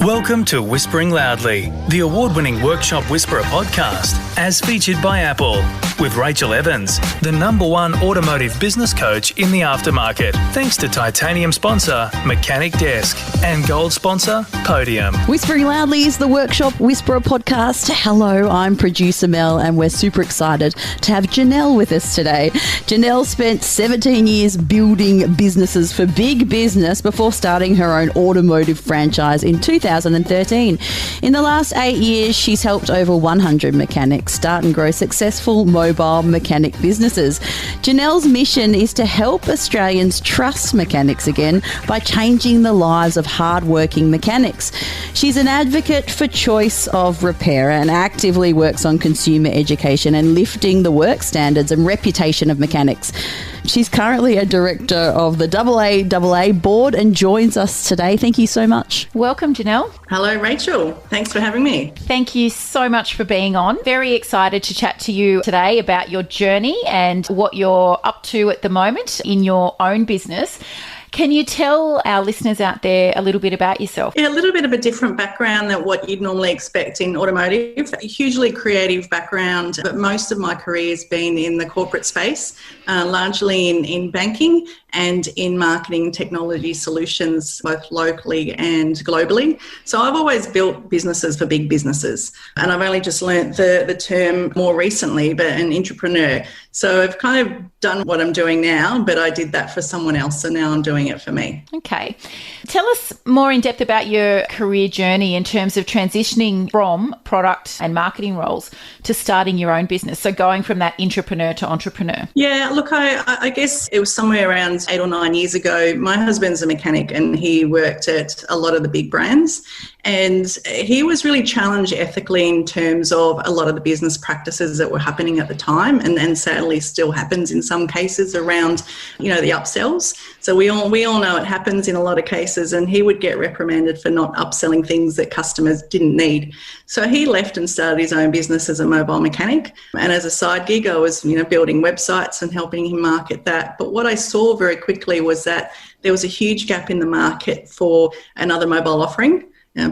Welcome to Whispering Loudly, the award-winning Workshop Whisperer podcast, as featured by Apple, with Rachael Evans, the #1 automotive business coach in the aftermarket, thanks to titanium sponsor Mechanic Desk and gold sponsor Podium. Whispering Loudly is the Workshop Whisperer podcast. Hello, I'm producer Mel, and we're super excited to have Janelle with us today. Janelle spent 17 years building businesses for big business before starting her own automotive franchise in 2013. In the last 8 years, she's helped over 100 mechanics start and grow successful mobile mechanic businesses. Janelle's mission is to help Australians trust mechanics again by changing the lives of hard-working mechanics. She's an advocate for choice of repair and actively works on consumer education and lifting the work standards and reputation of mechanics. She's currently a director of the AAAA board and joins us today. Thank you so much. Welcome, Janelle. Hello, Rachael. Thanks for having me. Thank you so much for being on. Very excited to chat to you today about your journey and what you're up to at the moment in your own business. Can you tell our listeners out there a little bit about yourself? Yeah, a little bit of a different background than what you'd normally expect in automotive. A hugely creative background, but most of my career has been in the corporate space, largely in banking and in marketing technology solutions, both locally and globally. So I've always built businesses for big businesses, and I've only just learnt the term more recently, but an entrepreneur. So I've kind of done what I'm doing now, but I did that for someone else, so now I'm doing it for me. Okay. Tell us more in depth about your career journey in terms of transitioning from product and marketing roles to starting your own business. So going from that entrepreneur to entrepreneur. Yeah, look, I guess it was somewhere around 8 or 9 years ago. My husband's a mechanic and he worked at a lot of the big brands. And he was really challenged ethically in terms of a lot of the business practices that were happening at the time, and sadly still happens in some cases around, the upsells. So we all know it happens in a lot of cases, and he would get reprimanded for not upselling things that customers didn't need. So he left and started his own business as a mobile mechanic. And as a side gig, I was, building websites and helping him market that. But what I saw very quickly was that there was a huge gap in the market for another mobile offering.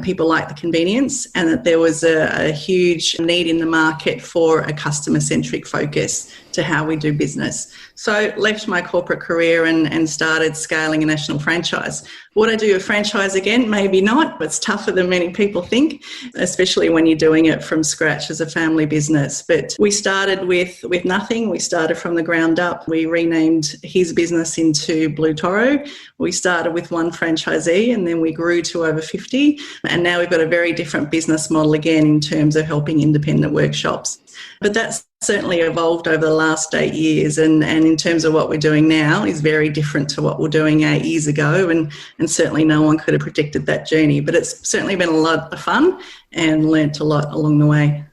People like the convenience, and that there was a huge need in the market for a customer-centric focus to how we do business. So left my corporate career and started scaling a national franchise. Would I do a franchise again? Maybe not. It's tougher than many people think, especially when you're doing it from scratch as a family business. But we started with nothing. We started from the ground up. We renamed his business into Blue Toro. We started with one franchisee and then we grew to over 50. And now we've got a very different business model again in terms of helping independent workshops. But that's certainly evolved over the last 8 years, and in terms of what we're doing now is very different to what we're doing 8 years ago, and certainly no one could have predicted that journey. But it's certainly been a lot of fun and learnt a lot along the way.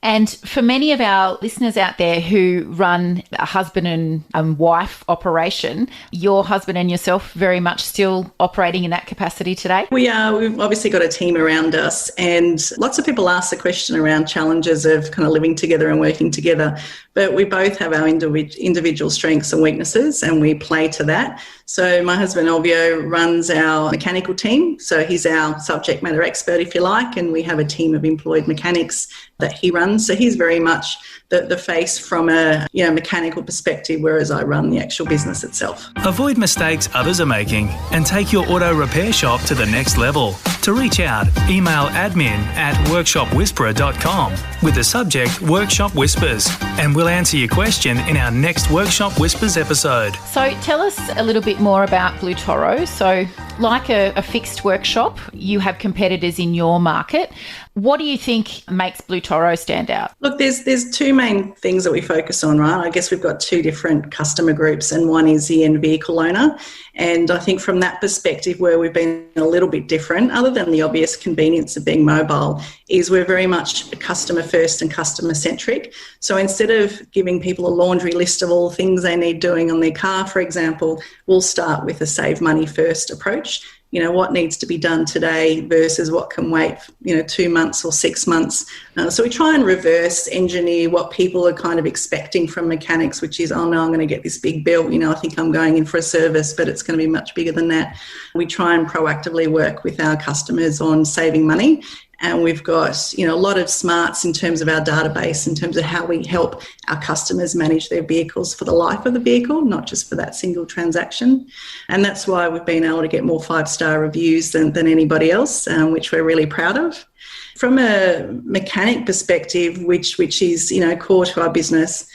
And for many of our listeners out there who run a husband and wife operation, your husband and yourself very much still operating in that capacity today? We are. We've obviously got a team around us, and lots of people ask the question around challenges of kind of living together and working together. But we both have our individual strengths and weaknesses, and we play to that. So my husband, Elvio, runs our mechanical team. So he's our subject matter expert, if you like, and we have a team of employed mechanics that he runs. So he's very much the face from a mechanical perspective, whereas I run the actual business itself. Avoid mistakes others are making and take your auto repair shop to the next level. To reach out, email admin@workshopwhisperer.com with the subject Workshop Whispers, and we'll answer your question in our next Workshop Whispers episode. So tell us a little bit more about Blue Toro. So like a fixed workshop, you have competitors in your market. What do you think makes Blue Toro stand out? Look, there's two main things that we focus on, right? I guess we've got two different customer groups, and one is the end vehicle owner. And I think from that perspective, where we've been a little bit different, other than the obvious convenience of being mobile, is we're very much customer first and customer centric. So instead of giving people a laundry list of all the things they need doing on their car, for example, we'll start with a save money first approach. what needs to be done today versus what can wait, 2 months or 6 months. So we try and reverse engineer what people are kind of expecting from mechanics, which is, oh no, I'm going to get this big bill. I think I'm going in for a service, but it's going to be much bigger than that. We try and proactively work with our customers on saving money. And we've got, a lot of smarts in terms of our database, in terms of how we help our customers manage their vehicles for the life of the vehicle, not just for that single transaction. And that's why we've been able to get more 5-star reviews than anybody else, which we're really proud of. From a mechanic perspective, which is, core to our business,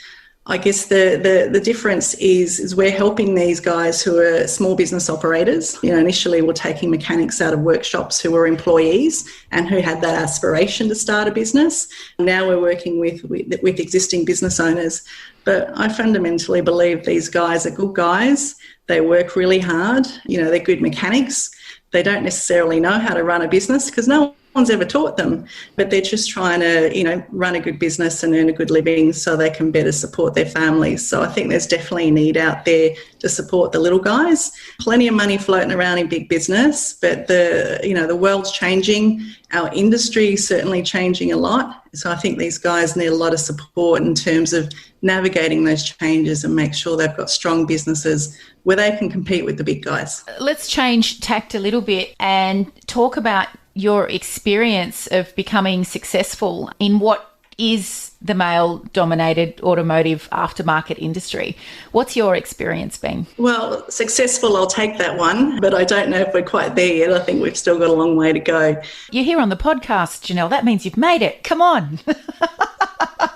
I guess the difference is we're helping these guys who are small business operators. Initially we're taking mechanics out of workshops who were employees and who had that aspiration to start a business. Now we're working with existing business owners. But I fundamentally believe these guys are good guys. They work really hard. They're good mechanics. They don't necessarily know how to run a business because no one's ever taught them, but they're just trying to, run a good business and earn a good living so they can better support their families. So I think there's definitely a need out there to support the little guys. Plenty of money floating around in big business, but the world's changing. Our industry is certainly changing a lot. So I think these guys need a lot of support in terms of navigating those changes and make sure they've got strong businesses where they can compete with the big guys. Let's change tact a little bit and talk about your experience of becoming successful in what is the male-dominated automotive aftermarket industry. What's your experience been? Well, successful, I'll take that one, but I don't know if we're quite there yet. I think we've still got a long way to go. You're here on the podcast, Janelle. That means you've made it. Come on.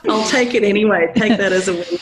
I'll take it anyway. Take that as a win.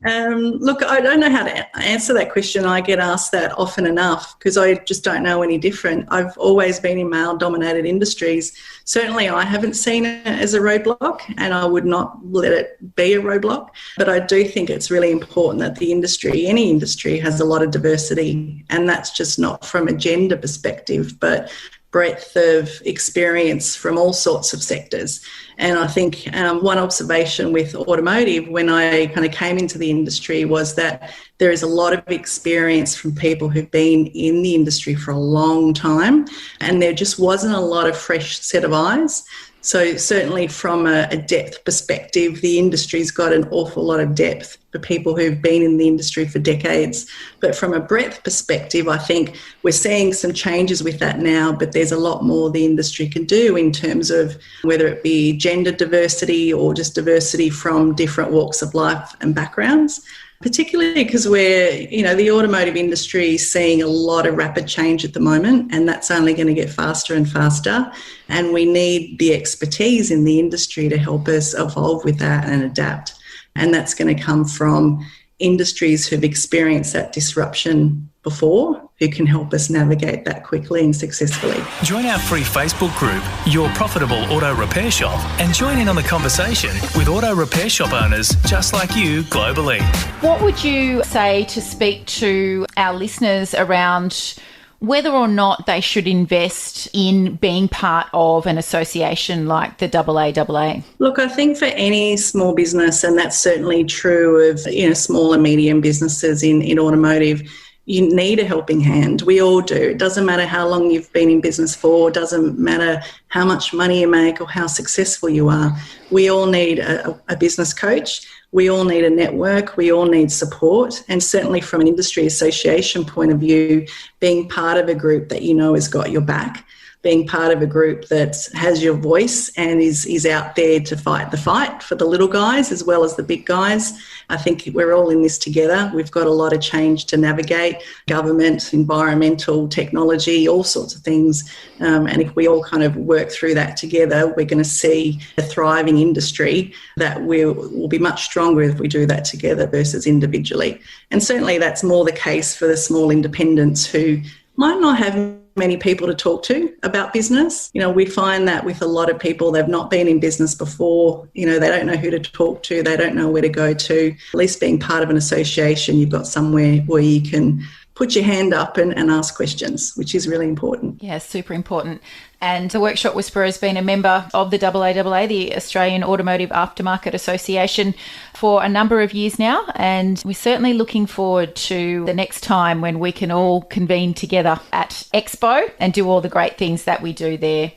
Look, I don't know how to answer that question. I get asked that often enough because I just don't know any different. I've always been in male-dominated industries. Certainly I haven't seen it as a roadblock and I would not let it be a roadblock. But I do think it's really important that the industry, any industry, has a lot of diversity, and that's just not from a gender perspective, but breadth of experience from all sorts of sectors. And I think one observation with automotive when I kind of came into the industry was that there is a lot of experience from people who've been in the industry for a long time, and there just wasn't a lot of fresh set of eyes. So certainly from a depth perspective, the industry's got an awful lot of depth for people who've been in the industry for decades. But from a breadth perspective, I think we're seeing some changes with that now, but there's a lot more the industry can do in terms of whether it be gender diversity or just diversity from different walks of life and backgrounds. Particularly because we're, the automotive industry is seeing a lot of rapid change at the moment, and that's only going to get faster and faster. And we need the expertise in the industry to help us evolve with that and adapt. And that's going to come from industries who've experienced that disruption before, who can help us navigate that quickly and successfully. Join our free Facebook group, Your Profitable Auto Repair Shop, and join in on the conversation with auto repair shop owners just like you globally. What would you say to speak to our listeners around whether or not they should invest in being part of an association like the AAAA? Look, I think for any small business, and that's certainly true of small and medium businesses in automotive, you need a helping hand. We all do. It doesn't matter how long you've been in business for, it doesn't matter how much money you make or how successful you are. We all need a business coach. We all need a network. We all need support. And certainly from an industry association point of view, being part of a group that has got your back, being part of a group that has your voice and is out there to fight the fight for the little guys as well as the big guys. I think we're all in this together. We've got a lot of change to navigate, government, environmental, technology, all sorts of things. And if we all kind of work through that together, we're going to see a thriving industry that will be much stronger if we do that together versus individually. And certainly that's more the case for the small independents who might not have many people to talk to about business. We find that with a lot of people, they've not been in business before. They don't know who to talk to. They don't know where to go to. At least being part of an association, you've got somewhere where you can put your hand up and ask questions, which is really important. Yeah, super important. And the Workshop Whisperer has been a member of the AAAA, the Australian Automotive Aftermarket Association, for a number of years now. And we're certainly looking forward to the next time when we can all convene together at Expo and do all the great things that we do there.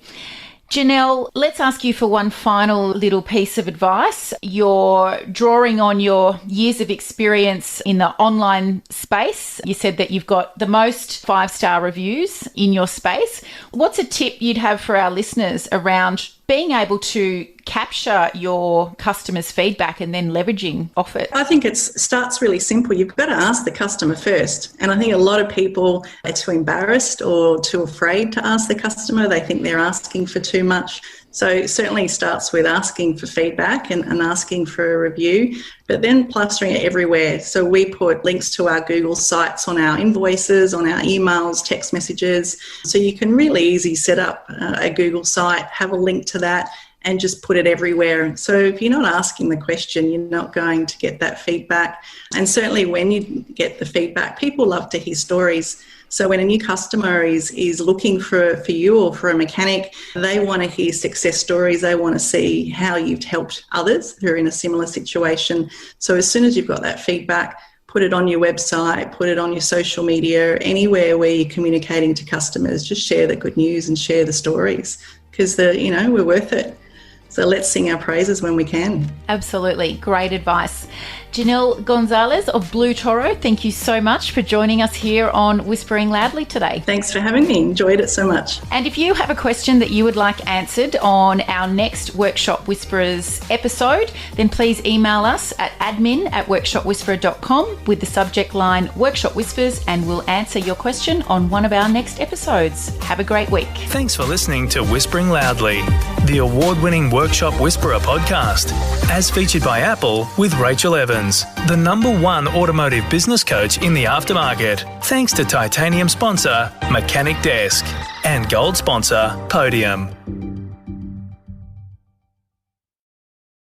Janelle, let's ask you for one final little piece of advice. You're drawing on your years of experience in the online space. You said that you've got the most 5-star reviews in your space. What's a tip you'd have for our listeners around being able to capture your customers' feedback and then leveraging off it? I think it starts really simple. You've got to ask the customer first. And I think a lot of people are too embarrassed or too afraid to ask the customer. They think they're asking for too much. So it certainly starts with asking for feedback and asking for a review, but then plastering it everywhere. So we put links to our Google sites on our invoices, on our emails, text messages. So you can really easy set up a Google site, have a link to that, and just put it everywhere. So if you're not asking the question, you're not going to get that feedback. And certainly when you get the feedback, people love to hear stories. So when a new customer is looking for you or for a mechanic, they want to hear success stories. They want to see how you've helped others who are in a similar situation. So as soon as you've got that feedback, put it on your website, put it on your social media, anywhere where you're communicating to customers, just share the good news and share the stories, because we're worth it. So let's sing our praises when we can. Absolutely. Great advice. Janelle Gonzalez of Blue Toro, thank you so much for joining us here on Whispering Loudly today. Thanks for having me. Enjoyed it so much. And if you have a question that you would like answered on our next Workshop Whisperers episode, then please email us at admin@workshopwhisperer.com with the subject line Workshop Whispers, and we'll answer your question on one of our next episodes. Have a great week. Thanks for listening to Whispering Loudly, the award-winning Workshop Whisperer podcast, as featured by Apple with Rachael Evans, the #1 automotive business coach in the aftermarket. Thanks to titanium sponsor Mechanic Desk and gold sponsor Podium.